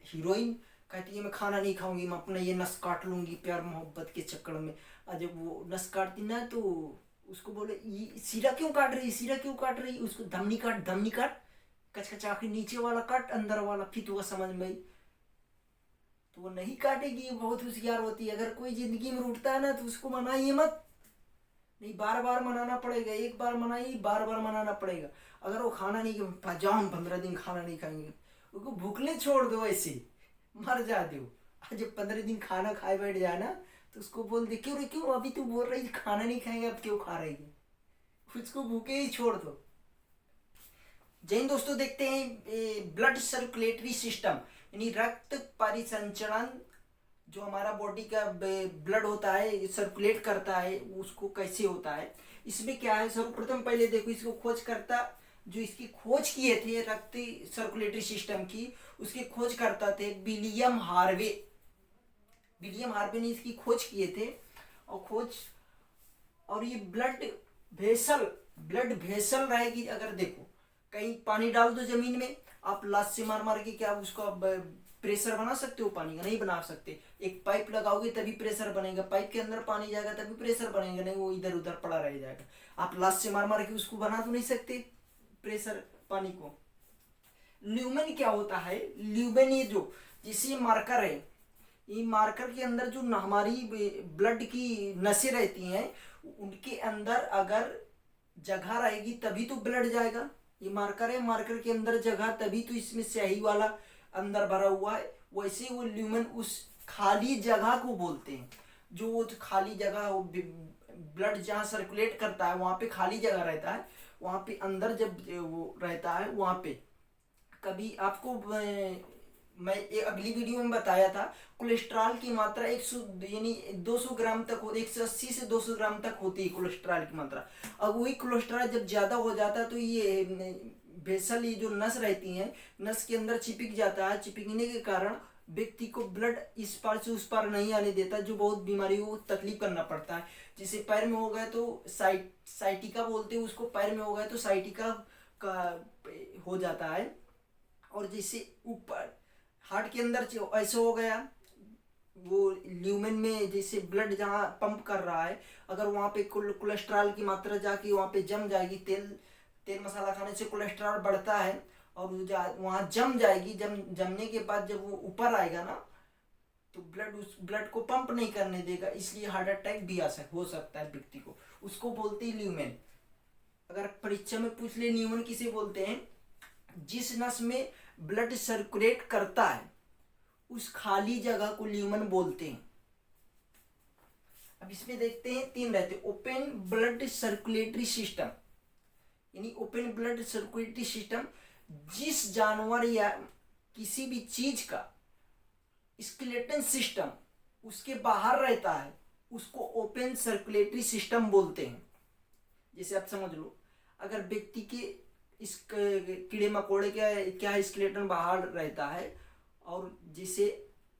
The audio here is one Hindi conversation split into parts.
हीरोइन कहती है मैं खाना नहीं खाऊंगी, मैं अपना ये नस काट लूंगी प्यार मोहब्बत के चक्कर में। और जब वो नस काटती ना तो उसको बोले ये सीरा क्यों काट रही, सीरा क्यों काट रही, उसको धमनी काट, धमनी काट, कचकचा के नीचे वाला काट, अंदर वाला, फिर तो वो समझ में आई। तो वो नहीं काटेगी, वो बहुत होशियार होती है। अगर कोई जिंदगी में रूठता है ना तो उसको मनाइए मत, नहीं बार बार मनाना पड़ेगा, एक बार मनाइए बार बार मनाना पड़ेगा। अगर वो खाना नहीं जाओ हम 15 दिन खाना नहीं खाएंगे, उसको भूखले छोड़ दो, ऐसे मर जा दो। और जब 15 दिन खाना खाए बैठ जाए ना तो उसको बोल दे क्यों रे क्यों अभी तू बोल रही खाना नहीं खाएंगे, अब क्यों खा रही है, उसको भूखे ही छोड़ दो। जय हिंद दोस्तों, देखते हैं ब्लड सर्कुलेटरी सिस्टम यानी रक्त परिसंचरण, जो हमारा बॉडी का ब्लड होता है सर्कुलेट करता है उसको कैसे होता है। इसमें क्या है, सर्वप्रथम पहले देखो इसको खोज करता, जो इसकी खोज किए थे रक्त सर्कुलेटरी सिस्टम की, उसके खोज करता थे विलियम हार्वे। विलियम हार्वे ने इसकी खोज किए थे। और ये ब्लड वेसल रहेगी। अगर देखो कहीं पानी डाल दो जमीन में, आप लाश से मार मार के क्या उसका प्रेशर बना सकते हो, पानी का नहीं बना सकते। एक पाइप लगाओगे तभी प्रेशर बनेगा, पाइप के अंदर पानी जाएगा तभी प्रेशर बनेगा, नहीं वो इधर उधर पड़ा रह जाएगा। आप लाश से मार मार के उसको बना तो नहीं सकते प्रेशर पानी को। ल्यूमेन क्या होता है, ल्यूमेन ये जो जिसे मार्कर है, ये मार्कर के अंदर जो हमारी ब्लड की नसें रहती हैं उनके अंदर अगर जगह रहेगी तभी तो ब्लड जाएगा। ये मार्कर है, मार्कर के अंदर जगह तभी तो इसमें स्याही वाला अंदर भरा हुआ है। वैसे वो ल्यूमेन उस खाली जगह को बोलते हैं, जो वो खाली जगह ब्लड जहाँ सर्कुलेट करता है वहाँ पे खाली जगह रहता है, वहाँ पे अंदर जब वो रहता है वहाँ पे कभी आपको मैं एक अगली वीडियो में बताया था कोलेस्ट्रॉल की मात्रा 100 यानी 200 ग्राम तक हो, 180 से 200 ग्राम तक होती है कोलेस्ट्रॉल की मात्रा। अब वही कोलेस्ट्रॉल जब ज़्यादा हो जाता है तो ये वेसल, ये जो नस रहती हैं, नस के अंदर चिपक जाता है, चिपकने के कारण व्यक्ति को ब्लड इस पार से उस पार नहीं आने देता, जो बहुत बीमारियों को तकलीफ करना पड़ता है। जैसे पैर में हो गए तो साइटिका बोलते हैं उसको, पैर में हो गए तो साइटिका का हो जाता है। और जैसे ऊपर हार्ट के अंदर ऐसे हो गया, वो ल्यूमेन में जैसे ब्लड जहाँ पंप कर रहा है, अगर वहाँ पे कोलेस्ट्रॉल की मात्रा जाके वहाँ पे जम जाएगी, तेल मसाला खाने से कोलेस्ट्रॉल बढ़ता है और वहाँ जम जाएगी, जमने के बाद जब वो ऊपर आएगा ना तो उस ब्लड को पंप नहीं करने देगा, इसलिए हार्ट अटैक भी हो सकता है व्यक्ति को, उसको बोलते हैं ल्यूमेन। अगर परीक्षा में पूछ ले ल्यूमेन किसे बोलते हैं, जिस नस में ब्लड सर्कुलेट करता है उस खाली जगह को ल्यूमेन बोलते हैं। अब इसमें देखते हैं 3 रहते, ओपन ब्लड सर्कुलेटरी सिस्टम यानी ओपन ब्लड सर्कुलेटरी सिस्टम, जिस जानवर या किसी भी चीज का स्केलेटन सिस्टम उसके बाहर रहता है उसको ओपन सर्कुलेटरी सिस्टम बोलते हैं। जैसे आप समझ लो, अगर व्यक्ति के इस कीड़े मकोड़े का क्या स्केलेटन बाहर रहता है, और जिसे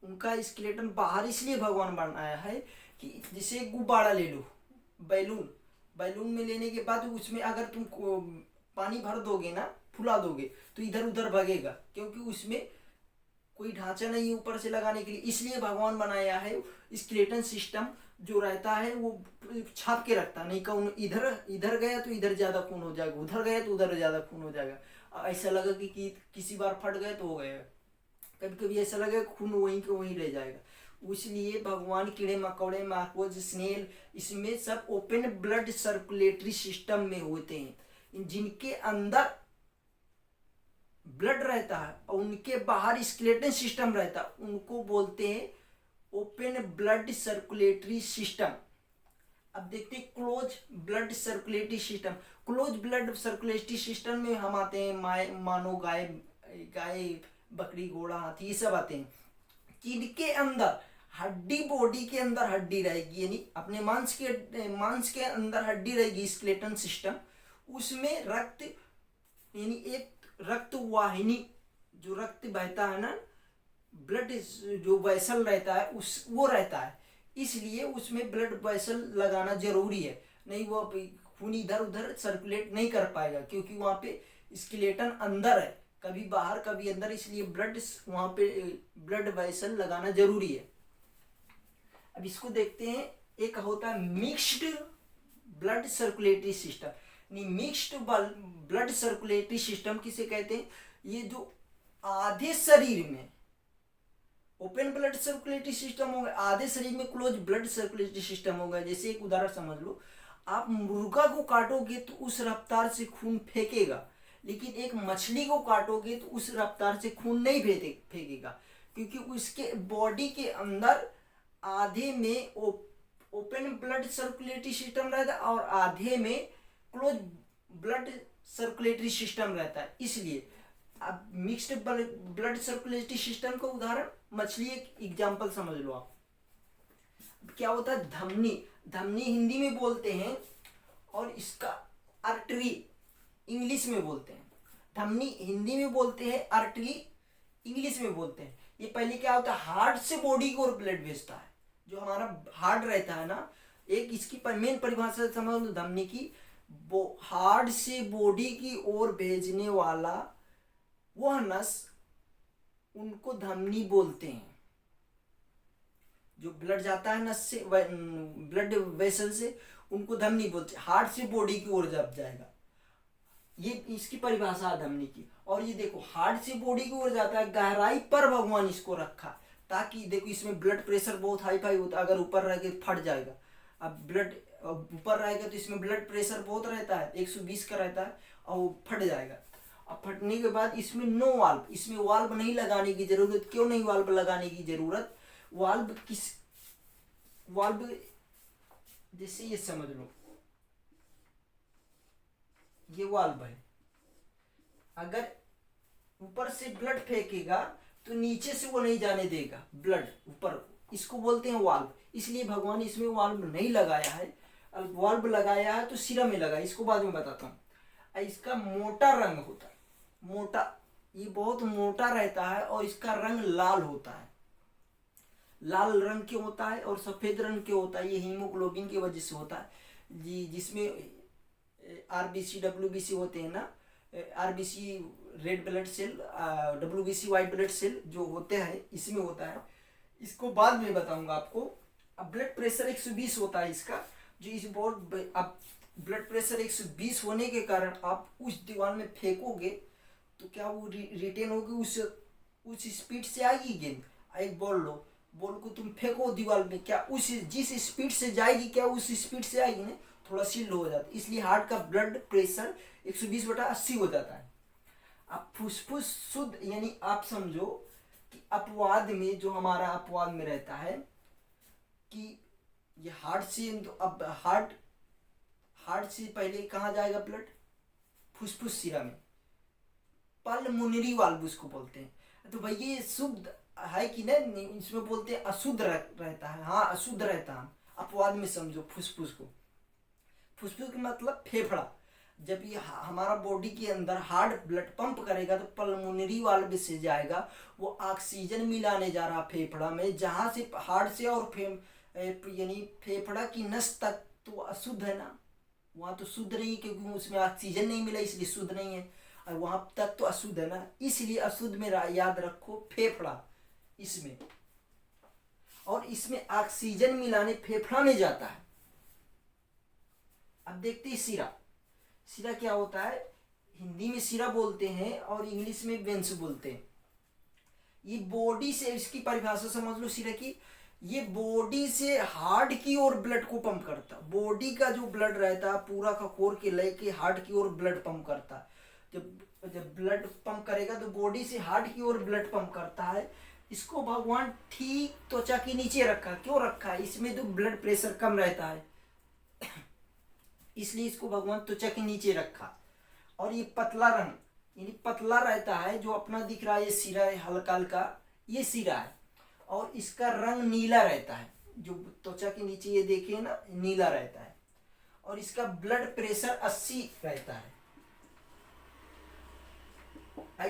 उनका स्केलेटन बाहर इसलिए भगवान बनाया है कि जैसे गुब्बारा ले लो, बैलून में लेने के बाद उसमें अगर तुम पानी भर दोगे ना, फुला दोगे तो इधर उधर भगेगा, क्योंकि उसमें कोई ढांचा नहीं है ऊपर से लगाने के लिए, इसलिए भगवान बनाया है स्केलेटन सिस्टम जो रहता है वो छाप के रखता, नहीं कहूँ इधर गया तो इधर ज़्यादा खून हो जाएगा, उधर गया तो उधर ज़्यादा खून हो जाएगा, ऐसा लगा कि किसी बार फट गए तो हो गया, कभी कभी ऐसा लगे खून वहीं के वहीं रह जाएगा। इसलिए भगवान कीड़े मकोड़े, मार्कोज, स्नेल, इसमें सब ओपन ब्लड सर्कुलेटरी सिस्टम में होते हैं, जिनके अंदर ब्लड रहता है और उनके बाहर स्केलेटन सिस्टम रहता है, उनको बोलते हैं ओपन ब्लड सर्कुलेटरी सिस्टम। अब देखते हैं close blood circulatory system. Close blood circulatory system में हम आते हैं मानो गाय, बकरी, घोड़ा, हाथी, ये सब आते हैं, जिनके अंदर हड्डी, बॉडी के अंदर हड्डी रहेगी, यानी अपने मांस के अंदर हड्डी रहेगी स्केलेटन सिस्टम, उसमें रक्त यानी एक रक्त वाहिनी, जो रक्त बहता है ना, ब्लड जो वेसल रहता है वो रहता है, इसलिए उसमें ब्लड वेसल लगाना जरूरी है, नहीं वो खून इधर उधर सर्कुलेट नहीं कर पाएगा, क्योंकि वहाँ पे स्केलेटन अंदर है, कभी बाहर कभी अंदर, इसलिए ब्लड वहां पे ब्लड वेसल लगाना जरूरी है। अब इसको देखते हैं। एक होता है mixed blood circulatory system. Mixed blood circulatory system किसे कहते हैं? ये जो आधे शरीर में ओपन ब्लड सर्कुलेटरी सिस्टम होगा, आधे शरीर में क्लोज ब्लड सर्कुलेटरी सिस्टम होगा। जैसे एक उदाहरण समझ लो, आप मुर्गा को काटोगे तो उस रफ्तार से खून फेंकेगा, लेकिन एक मछली को काटोगे तो उस रफ्तार से खून नहीं फेंकेगा, क्योंकि उसके बॉडी के अंदर आधे में ओपन ब्लड सर्कुलेटरी सिस्टम रहता है और आधे में क्लोज ब्लड सर्कुलेटरी सिस्टम रहता है। इसलिए अब मिक्स्ड ब्लड सर्कुलेटरी सिस्टम का उदाहरण मछली एक एग्जांपल समझ लो आप। क्या होता है? धमनी। धमनी हिंदी में बोलते हैं और इसका आर्टरी इंग्लिश में बोलते हैं। धमनी हिंदी में बोलते हैं, आर्टरी इंग्लिश में बोलते हैं। ये पहले क्या होता है? हार्ट से बॉडी को और ब्लड भेजता है। जो हमारा हार्ट रहता है ना, एक इसकी मेन परिभाषा समझ लो धमनी की, हार्ट से बॉडी की ओर भेजने वाला वह नस, उनको धमनी बोलते हैं। जो ब्लड जाता है नस से, ब्लड वेसल से, उनको धमनी बोलते हैं। हार्ट से बॉडी की ओर जब जाएगा, ये इसकी परिभाषा है धमनी की। और ये देखो, हार्ट से बॉडी की ओर जाता है, गहराई पर भगवान इसको रखा, ताकि देखो इसमें ब्लड प्रेशर बहुत हाई फाई होता है। अगर ऊपर रह के फट जाएगा। अब ब्लड ऊपर रहेगा तो इसमें ब्लड प्रेशर बहुत रहता है, 120 का रहता है, और वो फट जाएगा। अब फटने के बाद इसमें नो वाल्व, इसमें वाल्व नहीं लगाने की जरूरत। क्यों नहीं वाल्व लगाने की जरूरत? वाल्व जैसे ये समझ लो, ये वाल्व है। अगर ऊपर से ब्लड फेंकेगा तो नीचे से वो नहीं जाने देगा ब्लड ऊपर, इसको बोलते हैं वाल्व। इसलिए भगवान इसमें वाल्व नहीं लगाया है। वाल्व लगाया है तो सिरा में लगा, इसको बाद में बताता हूँ। इसका मोटा रंग होता है, मोटा, ये बहुत मोटा रहता है और इसका रंग लाल होता है। लाल रंग क्यों होता है और सफेद रंग क्यों होता है? ये हीमोग्लोबिन की वजह से होता है जी, जिसमें आरबीसी डब्ल्यूबीसी होते हैं ना, RBC red blood cell, WBC white blood cell जो होते हैं, इसमें होता है। इसको बाद में बताऊंगा आपको। अब ब्लड प्रेशर 120 होता है इसका, जो इस बहुत, अब ब्लड प्रेशर 120 होने के कारण आप उस दीवार में फेंकोगे तो क्या वो रिटेन होगी, उस स्पीड से आएगी गेंद। एक बॉल लो, बॉल को तुम फेंको दीवार में, क्या उस जिस स्पीड से जाएगी, क्या उस स्पीड से आएगी? नहीं, थोड़ा शील्ड हो जाता है। इसलिए हार्ट का ब्लड प्रेशर 120/80 हो जाता है। अब फुसफुस शुद्ध, यानी आप समझो कि अपवाद में, जो हमारा अपवाद में रहता है कि ये हार्ट से, तो अब हार्ट से पहले कहाँ जाएगा ब्लड? फुसफुस शिरा में, पल्मोनरी वाल्व उसको बोलते हैं। तो भाई ये शुद्ध है कि नहीं? इसमें बोलते हैं अशुद्ध रहता है। हाँ, अशुद्ध रहता है। अपवाद में समझो फुसफुस को। फुसफुस का मतलब फेफड़ा। जब ये हमारा बॉडी के अंदर हार्ट ब्लड पंप करेगा तो पल्मोनरी वाल्व से जाएगा, वो ऑक्सीजन मिलाने जा रहा फेफड़ा में, जहां से हार्ट से और यानी फेफड़ा की नस तक तो अशुद्ध है ना, वहां तो शुद्ध नहीं, क्योंकि उसमें ऑक्सीजन नहीं मिला, इसलिए शुद्ध नहीं है। और वहां तक तो अशुद्ध है ना, इसलिए अशुद्ध में याद रखो फेफड़ा इसमें, और इसमें ऑक्सीजन मिलाने फेफड़ा में जाता है। अब देखते हैं सिरा। सिरा क्या होता है? हिंदी में सिरा बोलते हैं और इंग्लिश में वेंस बोलते हैं। ये बॉडी से, इसकी परिभाषा समझ लो सिरा की, ये बॉडी से हार्ट की ओर ब्लड को पंप करता है। बॉडी का जो ब्लड रहता है पूरा का कोर के लेके हार्ट की ओर ब्लड पंप करता है। जब ब्लड पंप करेगा तो बॉडी से हार्ट की ओर ब्लड पंप करता है। इसको भगवान ठीक त्वचा के नीचे रखा। क्यों रखा है? इसमें तो ब्लड प्रेशर कम रहता है, इसलिए इसको भगवान त्वचा के नीचे रखा। और ये पतला रंग, यानी पतला रहता है, जो अपना दिख रहा है ये सिरा है, हल्का हल्का ये सिरा है, और इसका रंग नीला रहता है। जो त्वचा के नीचे ये देखिए ना, नीला रहता है। और इसका ब्लड प्रेशर 80 रहता है।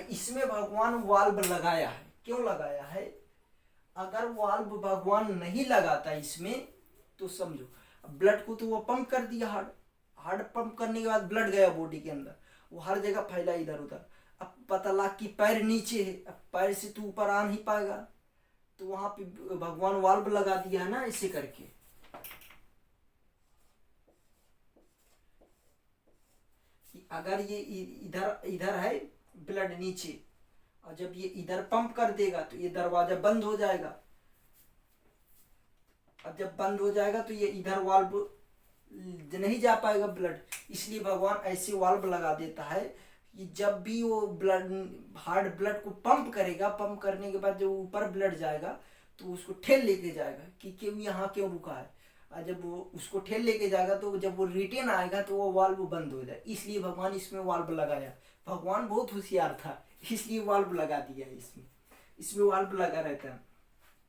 इसमें भगवान वाल्व लगाया है। क्यों लगाया है? अगर वाल्व भगवान नहीं लगाता इसमें तो समझो, ब्लड को तो वो पंप कर दिया, हार्ट पंप करने के बाद ब्लड गया बॉडी के अंदर, वो हर जगह फैला इधर उधर। अब पता लग कि पैर नीचे है, अब पैर से तू ऊपर आ नहीं पाएगा, तो वहां पे भगवान वाल्व लगा दिया है ना ऐसे करके। कि अगर ये इधर इधर है ब्लड नीचे, और जब ये इधर पंप कर देगा तो ये दरवाजा बंद हो जाएगा, और जब बंद हो जाएगा तो ये इधर वाल्व नहीं जा पाएगा ब्लड। इसलिए भगवान ऐसे वाल्व लगा देता है कि जब भी वो ब्लड हार्ट ब्लड को पंप करेगा, पंप करने के बाद जब ऊपर ब्लड जाएगा तो उसको ठेल लेके जाएगा कि क्यों यहाँ क्यों रुका है, और जब वो उसको ठेल लेके जाएगा तो जब वो रिटर्न आएगा तो वो वाल्व बंद हो जाए। इसलिए भगवान इसमें वाल्व लगाया। भगवान बहुत होशियार था, इसलिए वाल्व लगा दिया है इसमें। इसमें वाल्व लगा रहता है,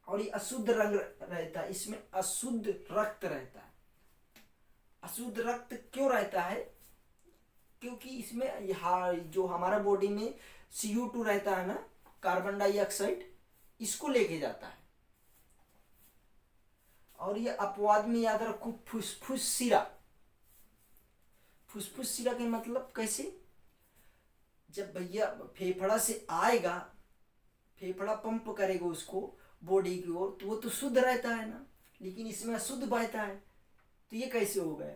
और ये अशुद्ध रंग रहता है, इसमें अशुद्ध रक्त रहता है। अशुद्ध रक्त क्यों रहता है? क्योंकि इसमें जो हमारा बॉडी में CO2 रहता है ना, कार्बन डाइऑक्साइड, इसको लेके जाता है। और ये अपवाद में याद रखो, फुसफुस सिरा। फुसफुस सिरा के मतलब कैसे? जब भैया फेफड़ा से आएगा, फेफड़ा पंप करेगा उसको बॉडी की ओर, तो वो तो शुद्ध रहता है ना, लेकिन इसमें अशुद्ध बहता है, तो ये कैसे हो गया?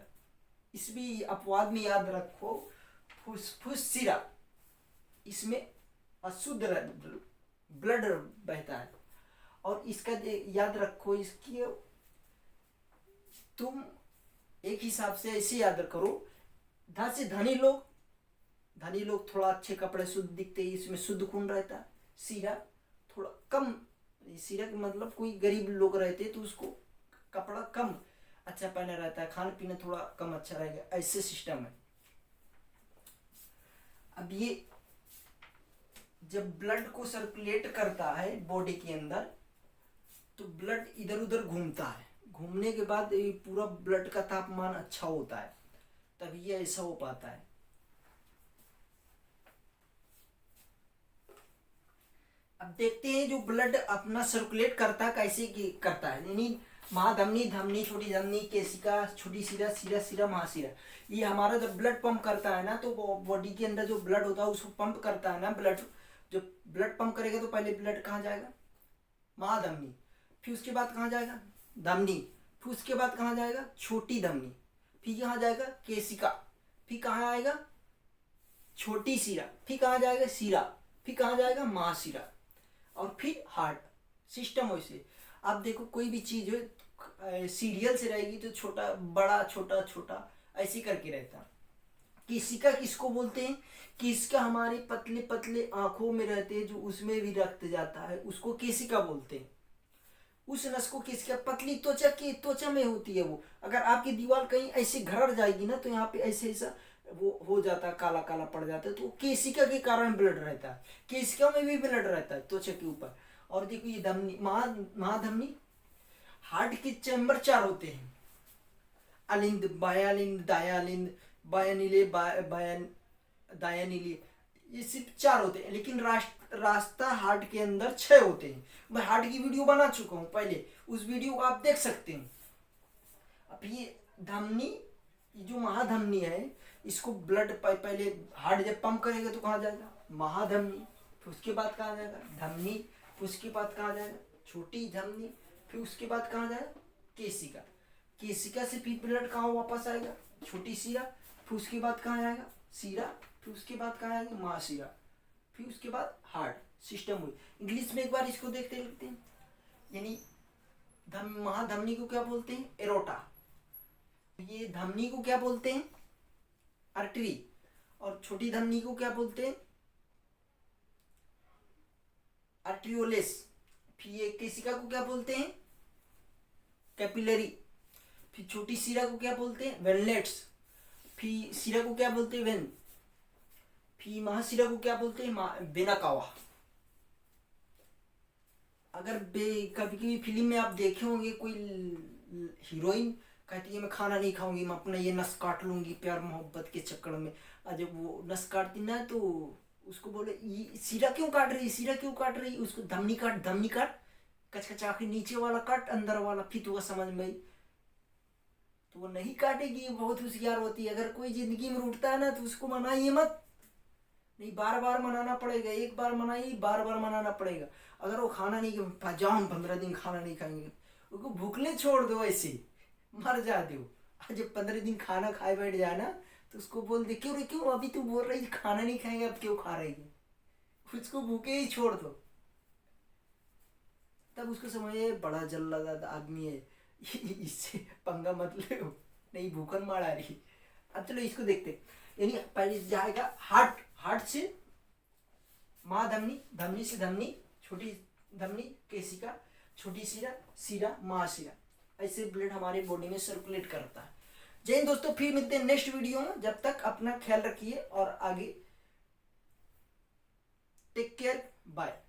इसमें अपवाद में याद रखो, फुसफुस सिरा, इसमें अशुद्ध ब्लड बहता है। और इसका याद रखो, इसकी तुम एक हिसाब से ऐसे याद करो, से धनी लोग थोड़ा अच्छे कपड़े शुद्ध दिखते हैं, इसमें शुद्ध खून रहता है। सीरा थोड़ा कम, सीरा का मतलब कोई गरीब लोग रहते तो उसको कपड़ा कम अच्छा पहना रहता है, खाना पीना थोड़ा कम अच्छा रहेगा, ऐसे सिस्टम है। अब ये जब ब्लड को सर्कुलेट करता है बॉडी के अंदर, तो ब्लड इधर उधर घूमता है, घूमने के बाद ये पूरा ब्लड का तापमान अच्छा होता है, तभी ये ऐसा हो पाता है। अब देखते हैं जो ब्लड अपना सर्कुलेट करता कैसे करता है, यानी महाधमनी, धमनी, छोटी धमनी, केशिका, छोटी सिरा, सिरा सिरा, महासिरा। ये हमारा जब ब्लड पंप करता है ना, तो बॉडी के अंदर जो ब्लड होता है उसको पंप करता है ना, ब्लड जो ब्लड पंप करेगा तो पहले ब्लड कहाँ जाएगा? महाधमनी, फिर उसके बाद कहाँ जाएगा? धमनी, फिर उसके बाद कहाँ जाएगा? छोटी धमनी, फिर कहाँ जाएगा? केशिका, फिर कहाँ आएगा? छोटी सिरा, फिर कहाँ जाएगा? सिरा, फिर कहाँ जाएगा? महासिरा, और फिर हार्ट सिस्टम। वैसे आप देखो कोई भी चीज हो सीरियल से रहेगी तो छोटा बड़ा छोटा छोटा ऐसे करके रहता। केशिका किसको बोलते हैं? केशिका हमारे पतले पतले आंखों में रहते हैं, जो उसमें भी रक्त जाता है, उसको केशिका बोलते हैं। उस नस को केशिका, पतली त्वचा की त्वचा में होती है वो। अगर आपकी दीवार कहीं ऐसे घरड़ जाएगी ना, तो यहाँ पे ऐसे ऐसा वो हो जाता है, काला काला पड़ जाता है, तो केशिका के कारण ब्लड रहता है। केशिका में भी ब्लड रहता है त्वचा के ऊपर। और देखो ये धमनी, महाधमनी, हार्ट के चैम्बर 4 होते हैं, अलिंद, बायालिंद, दायालिंद, बायानीले, दायानीले, ये सिर्फ 4 होते हैं, लेकिन रास्ता हार्ट के अंदर 6 होते हैं। मैं हार्ट की वीडियो बना चुका हूँ पहले, उस वीडियो को आप देख सकते हैं। अब ये धमनी, ये जो महाधमनी है, इसको ब्लड पहले हार्ट जब पंप करेगा तो कहाँ जाएगा? महाधमनी, फिर उसके बाद कहाँ जाएगा? धमनी, फिर उसके बाद कहाँ जाएगा? छोटी धमनी, फिर उसके बाद कहाँ जाएगा? केशिका, केशिका से फिर ब्लड कहाँ वापस आएगा? छोटी सिरा, फिर उसके बाद कहाँ जाएगा? सिरा, फिर उसके बाद कहाँ आएगा? महासिरा, फिर उसके बाद हार्ट सिस्टम हुई। इंग्लिश में एक बार इसको देखते लिखते हैं, यानी महाधमनी को क्या बोलते हैं? एरोटा। ये धमनी को क्या बोलते हैं? आर्टरी। और छोटी धमनी को क्या बोलते हैं? आर्ट्रियोलेस। फिर ये केशिका को क्या बोलते हैं? कैपिलरी। फिर छोटी सिरा को क्या बोलते हैं? वेनलेट्स। फिर सिरा को क्या बोलते हैं? वेन। फिर महासिरा को क्या बोलते हैं? Vena cava. अगर कभी कभी फिल्म में आप देखे होंगे, कोई हीरोइन कहती है मैं खाना नहीं खाऊंगी, मैं अपना ये नस काट लूंगी प्यार मोहब्बत के चक्कर में। और जब वो नस काटती ना, तो उसको बोले ये सिरा क्यों काट रही, सिरा क्यों काट रही? उसको धमनी काट, धमनी काट, कचकचा के नीचे वाला काट, अंदर वाला। फिर तो वह समझ में आई, तो वो नहीं काटेगी, बहुत होशियार होती है। अगर कोई जिंदगी में रूठता है ना, तो उसको मनाइए मत, नहीं, बार बार मनाना पड़ेगा, एक बार मनाइए बार बार मनाना पड़ेगा। अगर वो खाना नहीं जाओ, हम 15 दिन खाना नहीं खाएंगे, उसको भूखले छोड़ दो, ऐसे मर जा दो। जब 15 दिन खाना खाए बैठ जाए ना, तो उसको बोल दे, क्यों रे क्यों अभी तू बोल रही खाना नहीं खाएंगे, अब क्यों खा रही है, उसको भूखे ही छोड़ दो। तब उसको समझे बड़ा जल्लाद आदमी है, इससे पंगा मत ले, नहीं भूखन मार आ रही। अब चलो इसको देखते, यानी पहले जाएगा हार्ट, हार्ट से महाधमनी, धमनी से धमनी, छोटी धमनी केशिका, छोटी शिरा, शिरा महाशिरा, ऐसे ब्लड हमारे बॉडी में सर्कुलेट करता है। जय हिंद दोस्तों, फिर मिलते हैं नेक्स्ट वीडियो में, जब तक अपना ख्याल रखिए और आगे टेक केयर, बाय।